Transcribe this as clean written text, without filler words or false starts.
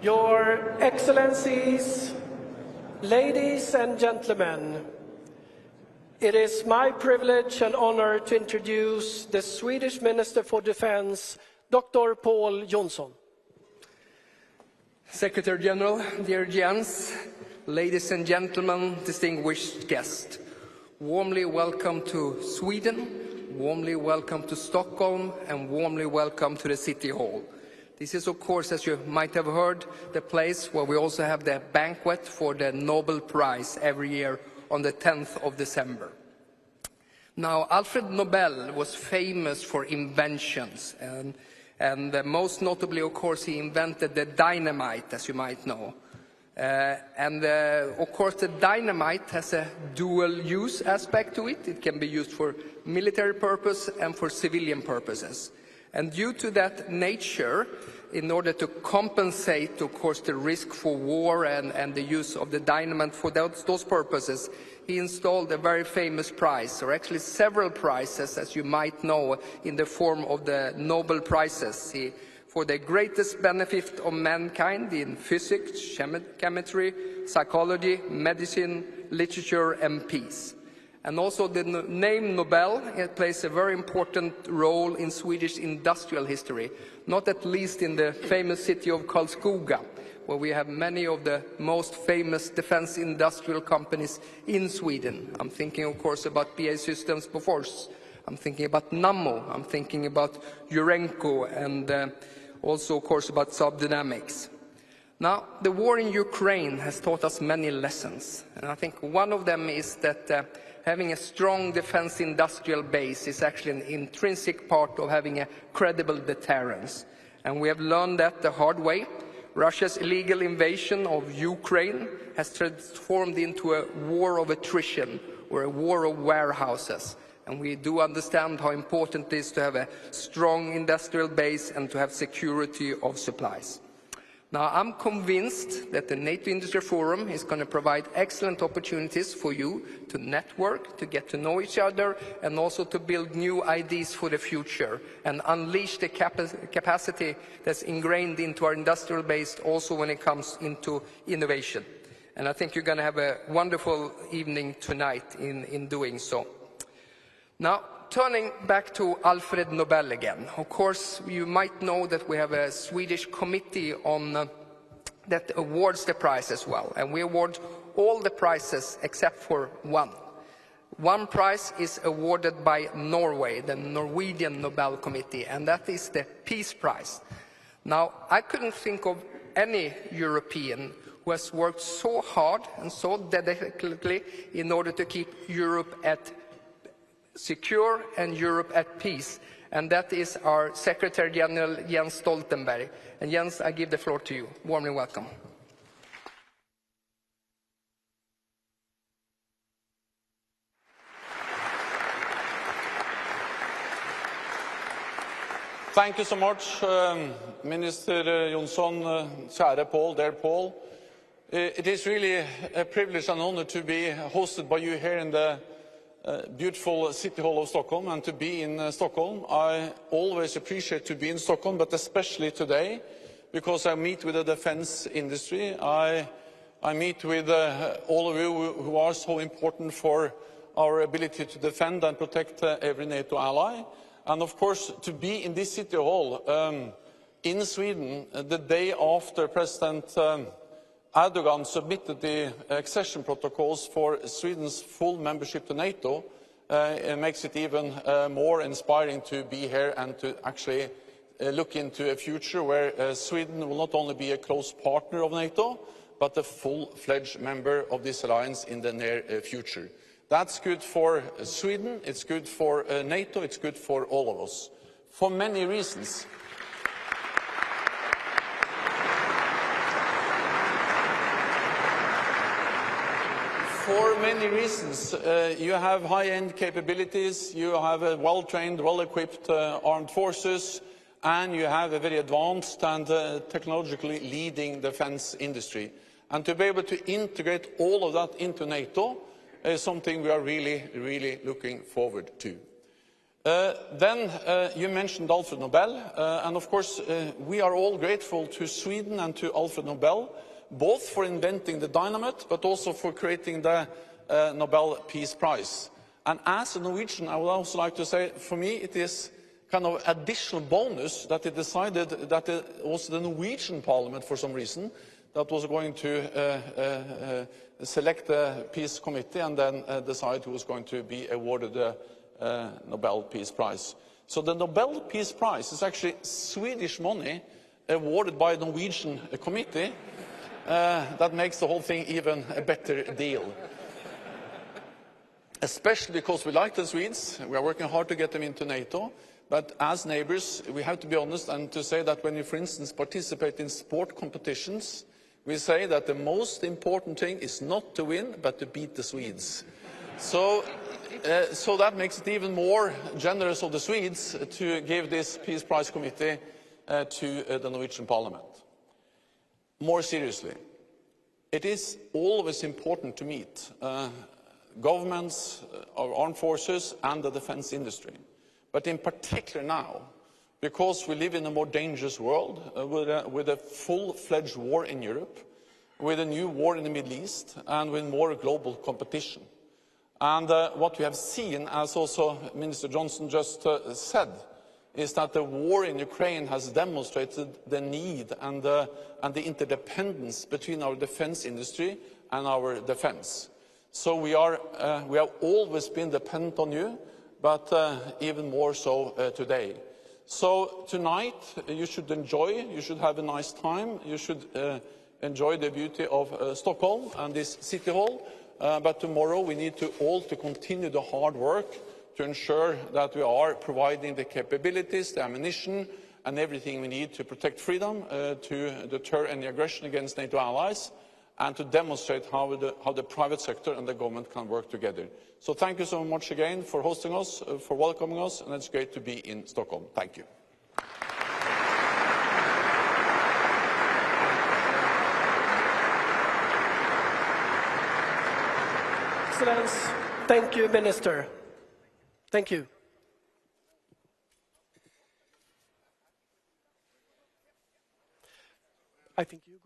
Your Excellencies, ladies and gentlemen, it is my privilege and honor to introduce the Swedish Minister for Defense, Dr. Paul Jonson. Secretary General, dear Jens, ladies and gentlemen, distinguished guests, warmly welcome to Sweden, warmly welcome to Stockholm, and warmly welcome to the City Hall. This is, of course, as you might have heard, the place where we also have the banquet for the Nobel Prize every year on the 10th of December. Now, Alfred Nobel was famous for inventions, and most notably, of course, he invented the dynamite, as you might know. Of course, the dynamite has a dual-use aspect to it. It can be used for military purpose and for civilian purposes. And due to that nature, in order to compensate, of course, the risk for war and the use of the dynamite for those purposes, he installed a very famous prize, or actually several prizes, as you might know, in the form of the Nobel Prizes, for the greatest benefit of mankind in physics, chemistry, psychology, medicine, literature, and peace. And also the name Nobel plays a very important role in Swedish industrial history, not at least in the famous city of Karlskoga, where we have many of the most famous defense industrial companies in Sweden. I'm thinking, of course, about BAE Systems Bofors. I'm thinking about Nammo. I'm thinking about Urenco, and also, of course, about Saab Dynamics. Now, the war in Ukraine has taught us many lessons, and I think one of them is that having a strong defense industrial base is actually an intrinsic part of having a credible deterrence. And we have learned that the hard way. Russia's illegal invasion of Ukraine has transformed into a war of attrition, or a war of warehouses. And we do understand how important it is to have a strong industrial base and to have security of supplies. Now, I'm convinced that the NATO Industry Forum is going to provide excellent opportunities for you to network, to get to know each other, and also to build new ideas for the future and unleash the capacity that's ingrained into our industrial base also when it comes into innovation. And I think you're going to have a wonderful evening tonight in doing so. Now, turning back to Alfred Nobel again. Of course, you might know that we have a Swedish committee on that awards the prize as well, and we award all the prizes except for one. One prize is awarded by Norway, the Norwegian Nobel Committee, and that is the Peace Prize. Now, I couldn't think of any European who has worked so hard and so dedicatedly in order to keep Europe at secure and Europe at peace, and that is our Secretary General Jens Stoltenberg. And Jens, I give the floor to you. Warmly welcome. Thank you so much, Minister Jonson, kjære Paul, dear Paul. It is really a privilege and honor to be hosted by you here in the beautiful City Hall of Stockholm, and to be in Stockholm. I always appreciate to be in Stockholm, but especially today, because I meet with the defense industry. I meet with all of you who are so important for our ability to defend and protect every NATO ally. And of course, to be in this City Hall in Sweden the day after President Erdogan submitted the accession protocols for Sweden's full membership to NATO, it makes it even more inspiring to be here and to actually look into a future where Sweden will not only be a close partner of NATO, but a full-fledged member of this alliance in the near future. That's good for Sweden, it's good for NATO, it's good for all of us, for many reasons. For many reasons. You have high-end capabilities, you have a well-trained, well-equipped armed forces, and you have a very advanced and technologically leading defense industry. And to be able to integrate all of that into NATO is something we are really looking forward to. Then you mentioned Alfred Nobel, and of course we are all grateful to Sweden and to Alfred Nobel, both for inventing the dynamite, but also for creating the Nobel Peace Prize. And as a Norwegian, I would also like to say, for me, it is kind of additional bonus that it decided that it was the Norwegian Parliament, for some reason, that was going to select the Peace Committee and then decide who was going to be awarded the Nobel Peace Prize. So the Nobel Peace Prize is actually Swedish money awarded by a Norwegian committee. That makes the whole thing even a better deal. Especially because we like the Swedes, we are working hard to get them into NATO, but as neighbors we have to be honest and to say that when you, for instance, participate in sport competitions, we say that the most important thing is not to win, but to beat the Swedes. So that makes it even more generous of the Swedes to give this Peace Prize Committee to the Norwegian Parliament. More seriously, it is always important to meet governments, our armed forces and the defense industry. But in particular now, because we live in a more dangerous world with a full-fledged war in Europe, with a new war in the Middle East and with more global competition. And what we have seen, as also Minister Jonson just said, is that the war in Ukraine has demonstrated the need and the interdependence between our defense industry and our defense. So we have always been dependent on you, but even more so today. So tonight you should enjoy, you should have a nice time, you should enjoy the beauty of Stockholm and this city hall, but tomorrow we need to all continue the hard work to ensure that we are providing the capabilities, the ammunition and everything we need to protect freedom, to deter any aggression against NATO allies, and to demonstrate how the private sector and the government can work together. So thank you so much again for hosting us, for welcoming us, and it's great to be in Stockholm. Thank you. Excellence. Thank you, Minister. Thank you. I think you.